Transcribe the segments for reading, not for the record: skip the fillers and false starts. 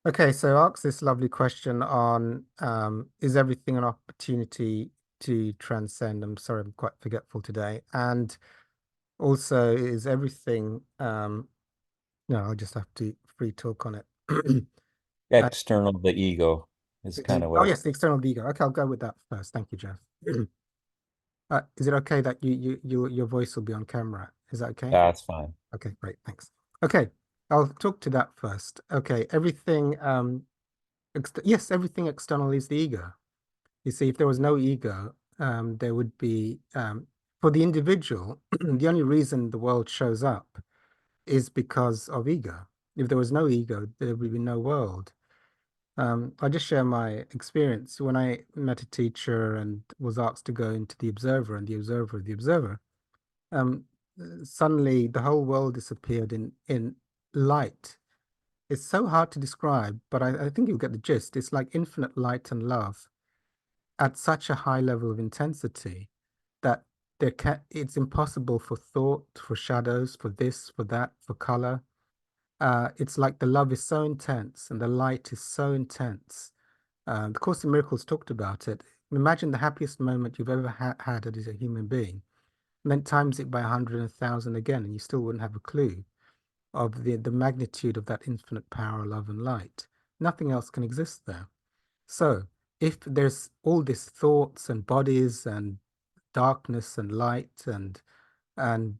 Okay, so ask this lovely question on is everything an opportunity to transcend? I'm sorry, I'm quite forgetful today. And also, is everything no, I'll just have to free talk on it. Uh, External, the ego is kind of what oh it. yes, the external ego. Okay, I'll go with that first. Thank you, Jeff. Is it okay that your voice will be on camera? Is that okay? That's fine. Okay, great, thanks. Okay, I'll talk to that first. Okay, everything ex yes, everything external is the ego. You see, if there was no ego, there would be, for the individual, the only reason the world shows up is because of ego. If there was no ego, there would be no world. I'll just share my experience. When I met a teacher and was asked to go into the observer and the observer, um, suddenly the whole world disappeared in light. It's so hard to describe, but I think you'll get the gist. It's like infinite light and love at such a high level of intensity that it's impossible for thought, for shadows, for this, for that, for color. It's like the love is so intense and the light is so intense. The Course in Miracles talked about it. Imagine the happiest moment you've ever had as a human being, and then times it by 100 and 1,000 again, and you still wouldn't have a clue of the magnitude of that infinite power, love, and light. Nothing else can exist there. So if there's all these thoughts and bodies and darkness and light and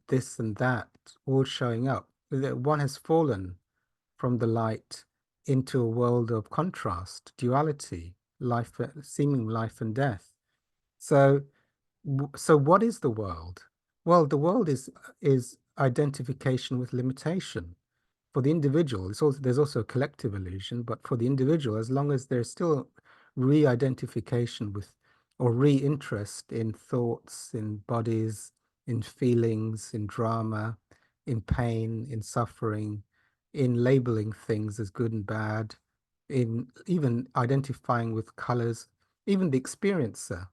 this and that all showing up, one has fallen from the light into a world of contrast, duality, life, seeming life and death. So, so what is the world? Well, the world is identification with limitation. For the individual, there's also a collective illusion, but for the individual, as long as there's still re-identification with or re-interest in thoughts, in bodies, in feelings, in drama, in pain, in suffering, in labeling things as good and bad, in even identifying with colors, even the experiencer,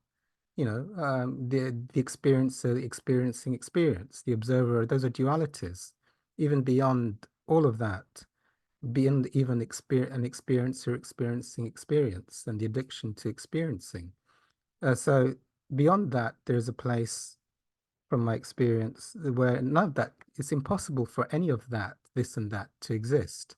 the experiencer experiencing experience, the observer, those are dualities. Even beyond all of that, beyond even an experiencer experiencing experience and the addiction to experiencing. So beyond that, there's a place from my experience where none of that, it's impossible for any of that, this and that to exist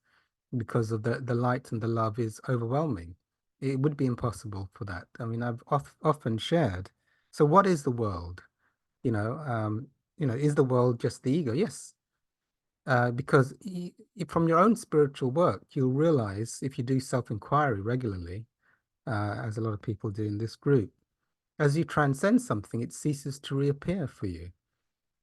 because of the light and the love is overwhelming. It would be impossible for that. I mean, I've often shared. So what is the world? You know, um, is the world just the ego? Yes, because from your own spiritual work, you'll realize if you do self-inquiry regularly, as a lot of people do in this group, as you transcend something, it ceases to reappear for you.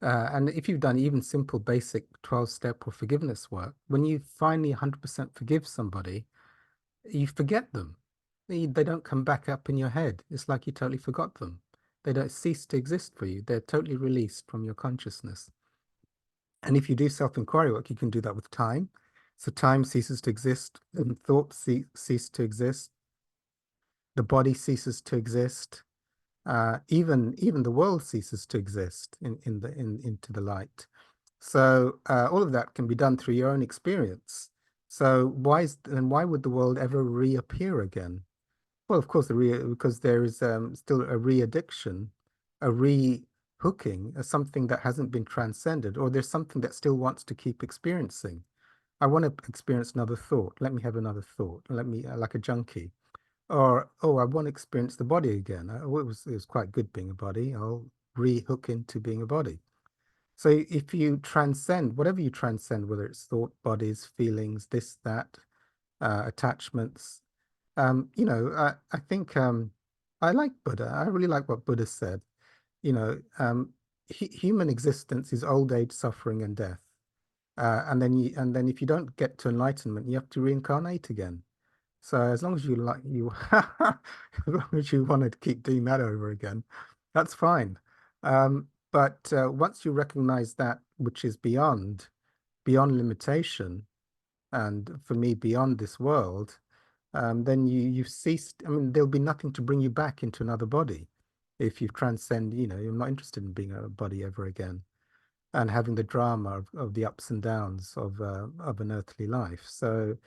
And if you've done even simple, basic 12-step or forgiveness work, when you finally 100% forgive somebody, you forget them. They don't come back up in your head. It's like you totally forgot them. They don't cease to exist for you. They're totally released from your consciousness. And if you do self-inquiry work, you can do that with time. So time ceases to exist, and thoughts cease to exist. The body ceases to exist. Even the world ceases to exist into the light. So all of that can be done through your own experience. So why would the world ever reappear again? Well, of course, because there is still a re-addiction, a re-hooking, something that hasn't been transcended, or there's something that still wants to keep experiencing. I want to experience another thought. Let me have another thought. Let me, like a junkie. Or, oh, I want to experience the body again. It was quite good being a body. I'll re-hook into being a body. So if you transcend, whatever you transcend, whether it's thought, bodies, feelings, this, that, attachments, I think I like Buddha. I really like what Buddha said. You know, human existence is old age, suffering, and death. And then if you don't get to enlightenment, you have to reincarnate again. So as long as you like you, as long as you want to keep doing that over again, that's fine. But once you recognize that which is beyond limitation, and for me beyond this world, then you've ceased. I mean, there'll be nothing to bring you back into another body if you transcend. You're not interested in being a body ever again and having the drama of the ups and downs of an earthly life. So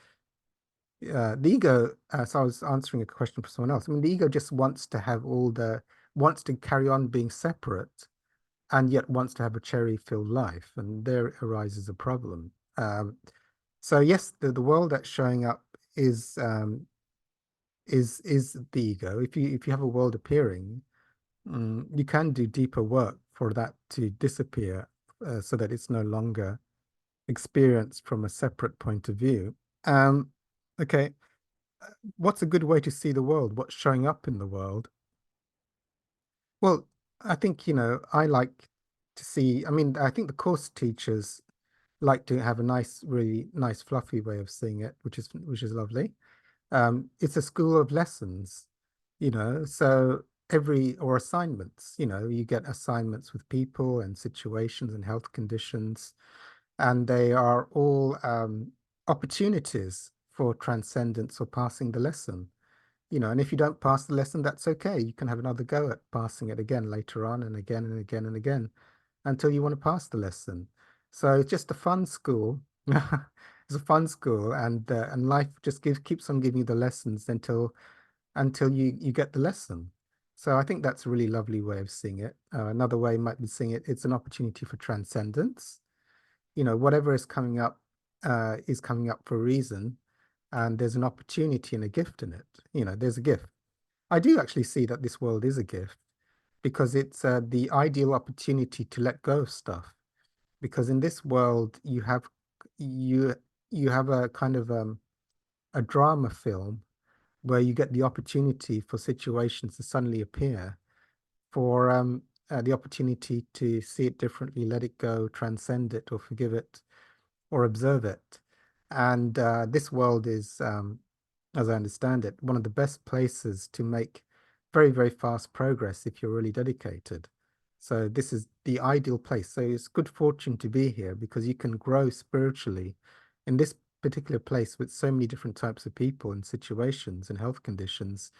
the ego, so I was answering a question for someone else. I mean, the ego just wants to have wants to carry on being separate and yet wants to have a cherry-filled life. And there arises a problem. So yes, the world that's showing up is the ego. If you have a world appearing, you can do deeper work for that to disappear, so that it's no longer experienced from a separate point of view. Okay, what's a good way to see the world? What's showing up in the world? Well, I think, I like to see, I mean, I think the course teachers like to have a nice, really nice, fluffy way of seeing it, which is lovely. It's a school of lessons, so or assignments, you get assignments with people and situations and health conditions, and they are all opportunities for transcendence or passing the lesson. And if you don't pass the lesson, that's okay. You can have another go at passing it again later on and again and again and again until you want to pass the lesson. So it's just a fun school. It's a fun school, and life just keeps on giving you the lessons until you get the lesson. So I think that's a really lovely way of seeing it. Another way might be seeing it, it's an opportunity for transcendence. Whatever is coming up for a reason, and there's an opportunity and a gift in it. There's a gift. I do actually see that this world is a gift because it's the ideal opportunity to let go of stuff. Because in this world, you you have a kind of a drama film where you get the opportunity for situations to suddenly appear, for the opportunity to see it differently, let it go, transcend it, or forgive it, or observe it. And this world is, as I understand it, one of the best places to make very, very fast progress if you're really dedicated. So this is the ideal place. So it's good fortune to be here because you can grow spiritually in this particular place with so many different types of people and situations and health conditions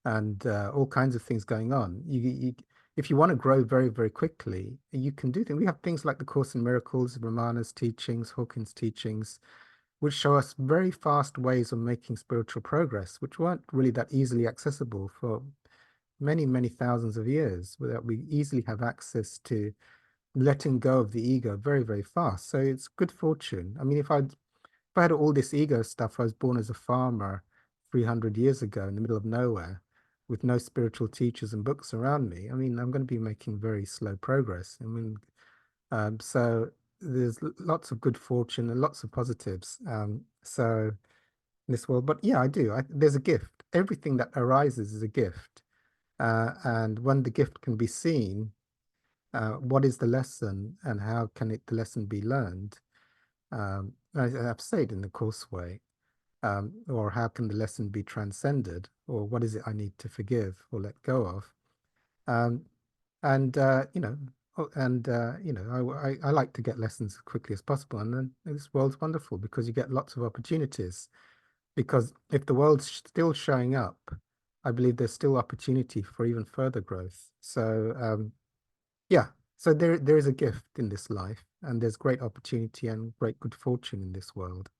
and all kinds of things going on. If you want to grow very, very quickly, you can do things. We have things like the Course in Miracles, Ramana's teachings, Hawkins' teachings, which show us very fast ways of making spiritual progress, which weren't really that easily accessible for many, many thousands of years, without we easily have access to letting go of the ego very, very fast. So it's good fortune. I mean, if I had all this ego stuff, I was born as a farmer 300 years ago in the middle of nowhere with no spiritual teachers and books around me. I mean, I'm going to be making very slow progress. I mean, so there's lots of good fortune and lots of positives. So in this world, but yeah, I do. There's a gift. Everything that arises is a gift. And when the gift can be seen, what is the lesson and how can the lesson be learned? I've said in the course way, or how can the lesson be transcended, or what is it I need to forgive or let go of? Um, and I like to get lessons as quickly as possible, and then this world's wonderful because you get lots of opportunities. Because if the world's still showing up, I believe there's still opportunity for even further growth. So yeah, so there is a gift in this life, and there's great opportunity and great good fortune in this world.